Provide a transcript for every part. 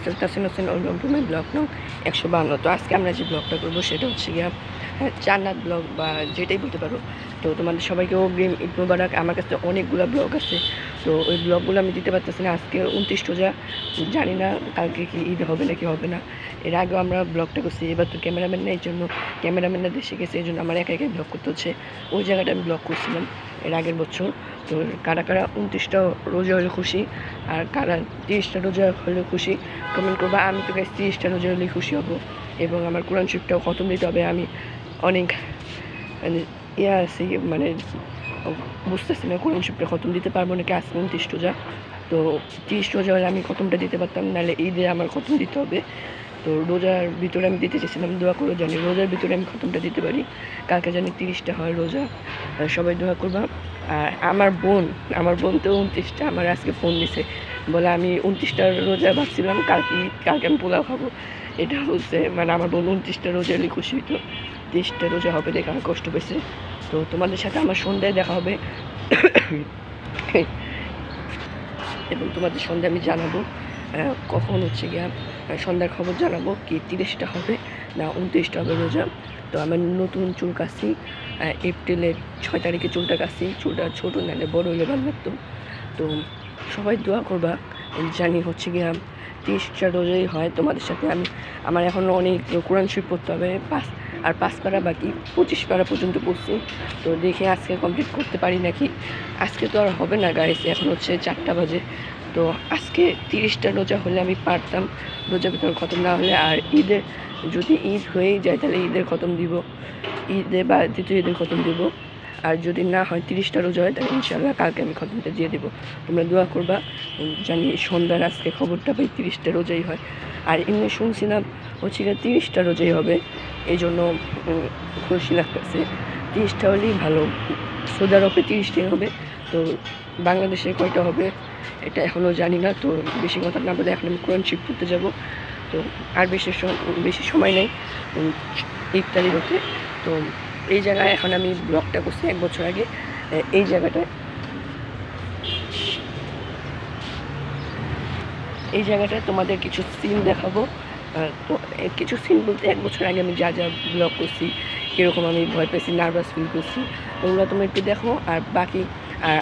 Rasel Tasin Hossain welcome to my blog নং 152। তো আজকে আমরা যে ব্লগটা করবো সেটা হচ্ছে গিয়া জান্নাত ব্লগ বা যেটাই বলতে পারো। তো তোমাদের সবাইকে অগ্রিম ঈদ মোবারক। আমার কাছে অনেকগুলো ব্লগ আছে, তো ওই ব্লগগুলো আমি দিতে পারতেছি না। আজকে 29 রোজা, জানি না কালকে কি ঈদ হবে নাকি হবে না। এর আগেও আমরা ব্লগটা করছি, এবার তো ক্যামেরাম্যান নেই, এই জন্য ক্যামেরাম্যানরা দেশে গেছে, এই জন্য আমার একা একাই ব্লগ করতে হচ্ছে। ওই জায়গাটা আমি ব্লগ করছিলাম এর আগের বছর। তো কারা কারা 29টা রোজা হলে খুশি আর কারা 30টা রোজা হলে খুশি কমেন্ট করবা। আমি তো গাইস 30টা রোজা হলেই খুশি হব, এবং আমার কোরআন শরীফটাও খতম দিতে হবে। আমি অনেক আছে, মানে বুঝতেছি না কোরআন শরীফটা খতম দিতে পারবো নাকি। আজকে 29 রোজা, তো 30 রোজা হলে আমি খতমটা দিতে পারতাম, নাহলে ঈদে আমার খতম দিতে হবে। তো রোজার ভিতরে আমি দিতে চেয়েছিলাম, দোয়া করে জানি রোজার ভিতরে আমি খতমটা দিতে পারি। কালকে জানি 30টা হয় রোজা, সবাই দোয়া করবা। আর আমার বোন তো 29টা আমার আজকে ফোন দিছে, বলে আমি 29টা রোজা ভাবছিলাম কালকে আমি পোলাও খাবো। এটা হচ্ছে মানে আমার বোন 29টা রোজা হলে খুশি হইতো, 30টা রোজা হবে দেখে আমার কষ্ট পেয়েছে। তো তোমাদের সাথে আমার সন্ধ্যায় দেখা হবে এবং তোমাদের সন্ধ্যায় আমি জানাবো কখন হচ্ছে গিয়া সন্ধ্যার খবর জানাবো, কি 30টা হবে না 29টা হবে রোজা। তো আমার নতুন চুল কাটছি, এপ্রিলের 6 তারিখে চুলটা কাটছি। চুলটা ছোটো নাহলে বড় হলে ভালো লাগতো। তো সবাই দোয়া করবা, জানি হচ্ছে গিয়া 30টা রোজাই হয়। তোমাদের সাথে আমার এখনও অনেক কোরআন শরীফ পড়তে হবে, 5 পারা বাকি, 25 পারা পর্যন্ত পড়ছি। তো দেখে আজকে কমপ্লিট করতে পারি নাকি। আজকে তো আর হবে না গাইস, এখন হচ্ছে 4টা বাজে। তো আজকে 30টা রোজা হলে আমি পারতাম, রোজা ভিতর খতম না হলে। আর ঈদের যদি ঈদ হয়েই যায় তাহলে ঈদের খতম দিব, ঈদে বা দ্বিতীয় ঈদের খতম দিব। আর যদি না হয় 30টা রোজা হয় তাহলে ইনশাআল্লাহ কালকে আমি খতমটা দিয়ে দেবো। তোমরা দোয়া করবা, জানি সন্ধ্যার আজকে খবরটা পাই 30টা রোজাই হয়। আর এমনি শুনছিলাম হচ্ছে গিয়ে 30টা রোজাই হবে, এই জন্য খুশি লাগতেছে। 30টা হলেই ভালো। সৌদি আরবে 30টাই হবে, তো বাংলাদেশে কয়টা হবে এটা এখনও জানি না। তো বেশি কথা না বলে এখন আমি কোরআন শরীফ পড়তে যাবো। তো আর বেশি সময় নেই ইফতারি হতে। তো এই জায়গায় এখন আমি ব্লগটা করছি 1 বছর আগে। এই জায়গাটায় তোমাদের কিছু সিন দেখাবো। তো কিছু সিন বলতে 1 বছর আগে আমি যা ব্লগ করছি, কীরকম আমি ভয় পেয়েছি, নার্ভাস ফিল করছি, ওগুলো তোমরা একটু দেখো। আর বাকি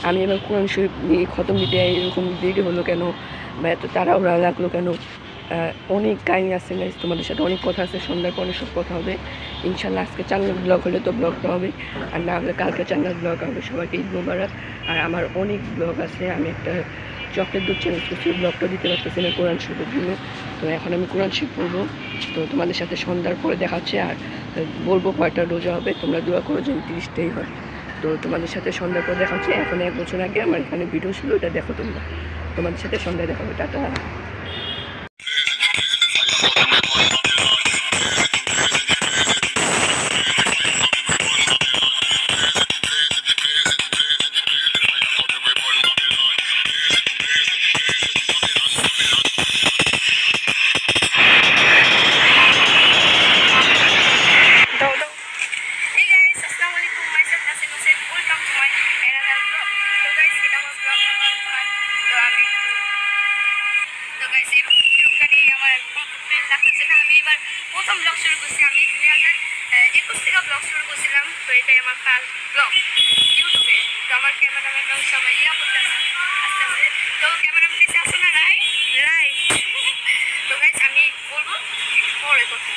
আমি এবার কোরআন শরীফ নিয়ে খতম দিতে এরকম দেরি হলো কেন বা এত তাড়াহুড়া লাগলো কেন, অনেক কাহিনী আছে গাইস, তোমাদের সাথে অনেক কথা আছে। সন্ধ্যার পরে সব কথা হবে ইনশাল্লাহ। আজকে চান্নাত ব্লগ হলে তো ব্লগটা হবে, আর না হলে কালকে চান্নাত ব্লগ হবে। সবাইকে ঈদ মোবারক। আর আমার অনেক ব্লগ আছে, আমি একটা চকলেট দুধ চ্যালেঞ্জ করছি, ব্লগটা দিতে পারতেছি না কোরআন শরীফের জন্য। তো এখন আমি কোরআন শরীফ পড়বো। তো তোমাদের সাথে সন্ধ্যার পরে দেখা হচ্ছে, আর বলবো কয়টা রোজা হবে। তোমরা দোয়া করো যে 30টাই হয়। তো তোমাদের সাথে সন্ধ্যার পর দেখা হচ্ছে। এখন 1 বছর আগে আমার এখানে ভিডিও ছিল, ওটা দেখো তোমরা। তোমাদের সাথে সন্ধ্যায় দেখা হবে, টাটা। প্রথম ব্লগ শুরু করছি আমি 2021 থেকে ব্লগ শুরু করছিলাম। তো এটাই আমার ফার্স্ট ব্লগ ইউটিউবে। তো আমার ক্যামেরাম্যান সবাই করতেছে আস্তে আস্তে। তো ক্যামেরাম্যান কিছু আছে না রাইট। তো গাইস আমি বলবো পরে করতে।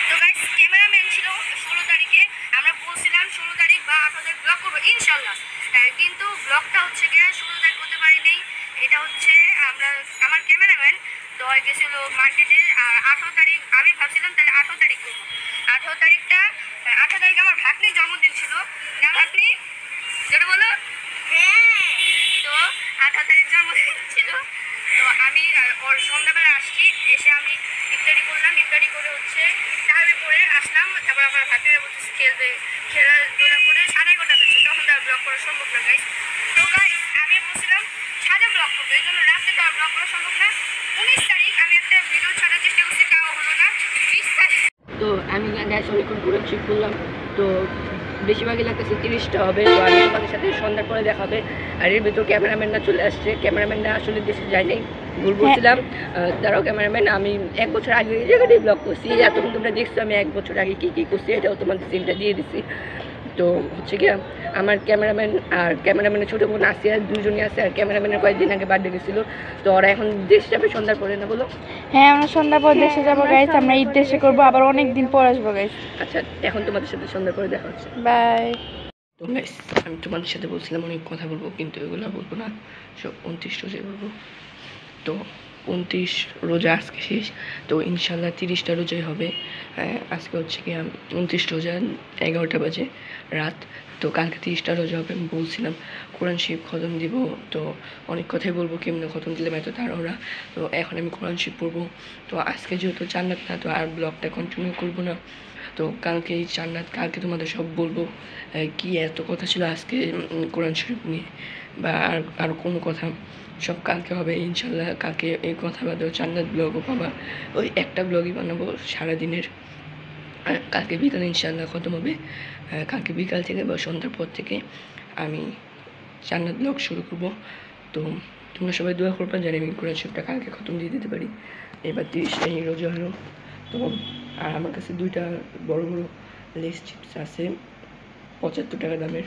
তো গাইস ক্যামেরাম্যান ছিল 16 তারিখে, আমরা বলছিলাম 16 তারিখ বা 18 তারিখ ব্লগ করবো ইনশাল্লাহ। কিন্তু ব্লগটা হচ্ছে গিয়ে 16 তারিখ করতে পারিনি। এটা হচ্ছে আমার ক্যামেরাম্যান তো গেছিল মার্কেটে। 18 তারিখ আমি ভাবছিলাম তাহলে 18 তারিখ করবো। 18 তারিখ আমার ভাগ্নির জন্মদিন ছিল না, ভাগ্নি যেটা বলো তো 18 তারিখ জন্মদিন ছিল। তো আমি ওর সন্ধ্যাবেলা আসছি, এসে আমি ইফতারি করলাম। ইফতারি করে হচ্ছে তাহলে পরে আসলাম। তারপর আমার ভাগ্নিরা বলতেছে খেলাধুলা করে 11:30 বেজে, তখন তো আর ব্লগ করা সম্ভব না গাইস। তো গাইস আমি বলছিলাম সাজা ব্লগ করবো, এই জন্য রাত্রে তো আর ব্লগ করা সম্ভব না। 19 তারিখ আমি একটা ভিডিও ছাড়ার চেষ্টা করছি, তাও হলো না। 20 তারিখ তো আমি গ্যাস অনেকক্ষণ কোরআন শরীফ করলাম, তো বেশিরভাগই লাগতেছে 30টা হবে। তো আমি তোমাদের সাথে সন্ধ্যার পরে দেখা হবে। আর এর ভিতর ক্যামেরাম্যানরা চলে আসছে, ক্যামেরাম্যানরা আসলে দেশে যায় নাই। ভুল বলছিলাম। তারাও ক্যামেরাম্যান, আমি 1 বছর আগে এই জায়গাটাই ব্লগ করছি, এতক্ষণ তোমরা দেখছো আমি 1 বছর আগে কী কী করছি, এটাও তোমাদের সিনটা দিয়ে দিছি। তো হচ্ছে কি আমার ক্যামেরাম্যান আর ক্যামেরাম্যানের ছোটো বোন আসিয়া দুজনই আছে, আর ক্যামেরাম্যানের কয়েকদিন আগে বার্থডে গেছিলো। তো ওরা এখন দেশ যাবে সন্ধ্যার পরে, না বলো? হ্যাঁ আমরা সন্ধ্যার পর দেশে যাবো গাইস, আমরা ঈদ দেশে করবো, আবার অনেক দিন পর আসবো গাইস। আচ্ছা, এখন তোমাদের সাথে সন্ধ্যার পরে দেখা হচ্ছে। বাই। তো গাইস, আমি তোমাদের সাথে বলছিলাম অনেক কথা বলবো, কিন্তু এগুলো বলবো না, সব 29 রোজায় বলবো। তো 29 রোজা আজকে শেষ, তো ইনশাল্লাহ 30টা রোজাই হবে। আজকে হচ্ছে কি 29 রোজা 11টা বাজে রাত। তো কালকে 30টা রোজা হবে। আমি বলছিলাম কোরআন শরীফ খতম দিব, তো অনেক কথাই বলবো কেমনে খতম দিলাম এত তাড়াহুড়া। তো এখন আমি কোরআন শরীফ পড়বো। তো আজকে যেহেতু জান্নাত না, তো আর ব্লগটা কন্টিনিউ করবো না। তো কালকে এই জান্নাত, কালকে তোমাদের সব বলবো কি এত কথা ছিল আজকে কোরআন শরীফ নিয়ে, বা আর কোনো কথা, সব কালকে হবে ইনশাল্লাহ। কালকে এই কথা বাদেও জান্নাত ব্লগও পাবা, ওই একটা ব্লগই বানাবো সারাদিনের। আর কালকে বিকাল ইনশাল্লাহ খতম হবে। কালকে বিকাল থেকে বা সন্ধ্যার পর থেকে আমি জান্নাত ব্লগ শুরু করব। তো তোমরা সবাই দোয়া করবা জানি আমি কোরআন শরীফটা কালকে খতম দিয়ে দিতে পারি। এবার 30টাই রোজা হলো। তো আর আমার কাছে 2টা বড় বড় লেস চিপস আছে 75 টাকা দামের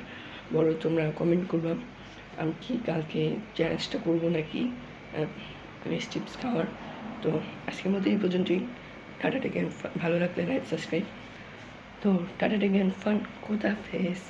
বড়। তোমরা কমেন্ট করবা আমি কি কালকে চ্যালেঞ্জটা করবো নাকি লেস চিপস খাওয়ার। তো আজকের মতো এই পর্যন্তই। টাটা টেক অ্যান্ড ফান, ভালো লাগলে লাইক সাবস্ক্রাইব। তো টাটা টেক অ্যান্ড ফান, খোদা হাফেজ।